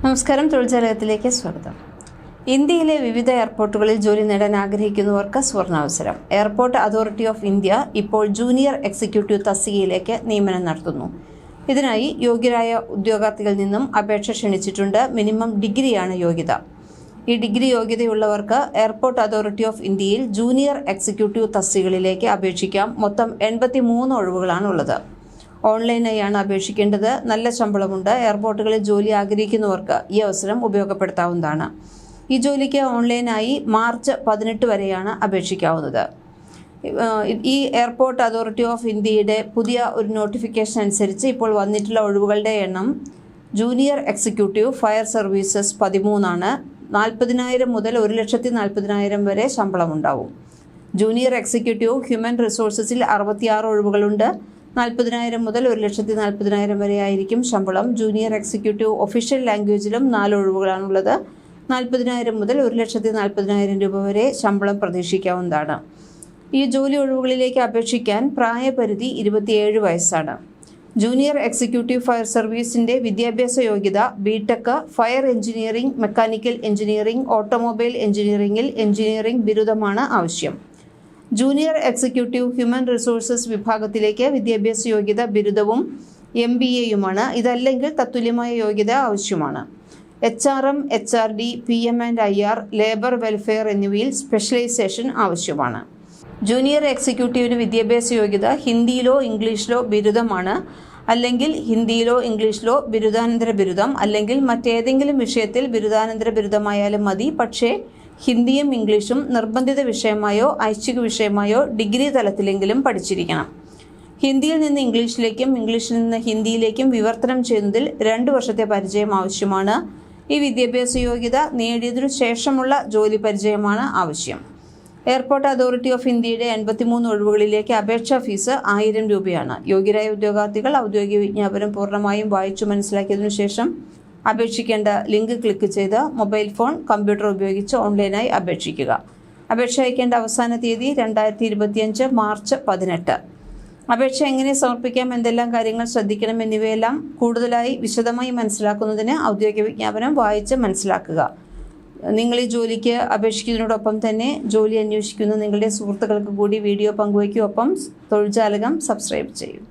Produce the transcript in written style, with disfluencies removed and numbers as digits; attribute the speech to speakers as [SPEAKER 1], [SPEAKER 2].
[SPEAKER 1] നമസ്കാരം, തൊഴിൽജാലകത്തിലേക്ക് സ്വാഗതം. ഇന്ത്യയിലെ വിവിധ എയർപോർട്ടുകളിൽ ജോലി നേടാൻ ആഗ്രഹിക്കുന്നവർക്ക് സുവർണാവസരം. എയർപോർട്ട് അതോറിറ്റി ഓഫ് ഇന്ത്യ ഇപ്പോൾ ജൂനിയർ എക്സിക്യൂട്ടീവ് തസ്തികയിലേക്ക് നിയമനം നടത്തുന്നു. ഇതിനായി യോഗ്യരായ ഉദ്യോഗാർത്ഥികളിൽ നിന്നും അപേക്ഷ ക്ഷണിച്ചിട്ടുണ്ട്. മിനിമം ഡിഗ്രിയാണ് യോഗ്യത. ഈ ഡിഗ്രി യോഗ്യതയുള്ളവർക്ക് എയർപോർട്ട് അതോറിറ്റി ഓഫ് ഇന്ത്യയിൽ ജൂനിയർ എക്സിക്യൂട്ടീവ് തസ്തികകളിലേക്ക് അപേക്ഷിക്കാം. മൊത്തം 83 ഒഴിവുകളാണുള്ളത്. ഓൺലൈനായാണ് അപേക്ഷിക്കേണ്ടത്. നല്ല ശമ്പളമുണ്ട്. എയർപോർട്ടുകളിൽ ജോലി ആഗ്രഹിക്കുന്നവർക്ക് ഈ അവസരം ഉപയോഗപ്പെടുത്താവുന്നതാണ്. ഈ ജോലിക്ക് ഓൺലൈനായി മാർച്ച് 18 വരെയാണ് അപേക്ഷിക്കാവുന്നത്. ഈ എയർപോർട്ട് അതോറിറ്റി ഓഫ് ഇന്ത്യയുടെ പുതിയ ഒരു നോട്ടിഫിക്കേഷൻ അനുസരിച്ച് ഇപ്പോൾ വന്നിട്ടുള്ള ഒഴിവുകളുടെ എണ്ണം ജൂനിയർ എക്സിക്യൂട്ടീവ് ഫയർ സർവീസസ് 13 ആണ്. 40,000 മുതൽ 1,40,000 വരെ ശമ്പളമുണ്ടാവും. ജൂനിയർ എക്സിക്യൂട്ടീവ് ഹ്യൂമൻ റിസോഴ്സസിൽ 66 ഒഴിവുകളുണ്ട്. 40,000 മുതൽ 1,40,000 വരെ ആയിരിക്കും ശമ്പളം. ജൂനിയർ എക്സിക്യൂട്ടീവ് ഒഫീഷ്യൽ ലാംഗ്വേജിലും 4 ഒഴിവുകളാണുള്ളത്. 40,000 മുതൽ 1,40,000 രൂപ വരെ ശമ്പളം പ്രതീക്ഷിക്കാവുന്നതാണ്. ഈ ജോലി ഒഴിവുകളിലേക്ക് അപേക്ഷിക്കാൻ പ്രായപരിധി 27 വയസ്സാണ്. ജൂനിയർ എക്സിക്യൂട്ടീവ് ഫയർ സർവീസിൻ്റെ വിദ്യാഭ്യാസ യോഗ്യത BTech, fire engineering, mechanical engineering, automobile എഞ്ചിനീയറിംഗിൽ എഞ്ചിനീയറിംഗ് ബിരുദമാണ് ആവശ്യം. ജൂനിയർ എക്സിക്യൂട്ടീവ് ഹ്യൂമൻ റിസോഴ്സസ് വിഭാഗത്തിലേക്ക് വിദ്യാഭ്യാസ യോഗ്യത ബിരുദവും MBAയുമാണ്. ഇതല്ലെങ്കിൽ തത്തുല്യമായ യോഗ്യത ആവശ്യമാണ്. HRM, HRD, PM&IR, labour welfare എന്നിവയിൽ സ്പെഷ്യലൈസേഷൻ ആവശ്യമാണ്. ജൂനിയർ എക്സിക്യൂട്ടീവിന് വിദ്യാഭ്യാസ യോഗ്യത ഹിന്ദിയിലോ ഇംഗ്ലീഷിലോ ബിരുദമാണ്. അല്ലെങ്കിൽ ഹിന്ദിയിലോ ഇംഗ്ലീഷിലോ ബിരുദാനന്തര ബിരുദം, അല്ലെങ്കിൽ മറ്റേതെങ്കിലും വിഷയത്തിൽ ബിരുദാനന്തര ബിരുദമായാലും മതി. പക്ഷേ ഹിന്ദിയും ഇംഗ്ലീഷും നിർബന്ധിത വിഷയമായോ ഐച്ഛിക വിഷയമായോ ഡിഗ്രി തലത്തിലെങ്കിലും പഠിച്ചിരിക്കണം. ഹിന്ദിയിൽ നിന്ന് ഇംഗ്ലീഷിലേക്കും ഇംഗ്ലീഷിൽ നിന്ന് ഹിന്ദിയിലേക്കും വിവർത്തനം ചെയ്യുന്നതിൽ 2 വർഷത്തെ പരിചയം ആവശ്യമാണ്. ഈ വിദ്യാഭ്യാസ യോഗ്യത നേടിയതിനു ശേഷമുള്ള ജോലി പരിചയമാണ് ആവശ്യം. എയർപോർട്ട് അതോറിറ്റി ഓഫ് ഇന്ത്യയുടെ 83 ഒഴിവുകളിലേക്ക് അപേക്ഷാ ഫീസ് 1000 രൂപയാണ്. യോഗ്യരായ ഉദ്യോഗാർത്ഥികൾ ഔദ്യോഗിക വിജ്ഞാപനം പൂർണ്ണമായും വായിച്ചു മനസ്സിലാക്കിയതിനു ശേഷം അപേക്ഷിക്കേണ്ട ലിങ്ക് ക്ലിക്ക് ചെയ്ത് മൊബൈൽ ഫോൺ, കമ്പ്യൂട്ടർ ഉപയോഗിച്ച് ഓൺലൈനായി അപേക്ഷിക്കുക. അപേക്ഷ അയക്കേണ്ട അവസാന തീയതി 2025 മാർച്ച് 18. അപേക്ഷ എങ്ങനെ സമർപ്പിക്കാം, എന്തെല്ലാം കാര്യങ്ങൾ ശ്രദ്ധിക്കണം എന്നിവയെല്ലാം കൂടുതലായി വിശദമായി മനസ്സിലാക്കുന്നതിന് ഔദ്യോഗിക വിജ്ഞാപനം വായിച്ച് മനസ്സിലാക്കുക. നിങ്ങൾ ഈ ജോലിക്ക് അപേക്ഷിക്കുന്നതിനോടൊപ്പം തന്നെ ജോലി അന്വേഷിക്കുന്ന നിങ്ങളുടെ സുഹൃത്തുക്കൾക്ക് കൂടി വീഡിയോ പങ്കുവയ്ക്കും. ഒപ്പം തൊഴിൽജാലകം സബ്സ്ക്രൈബ് ചെയ്യും.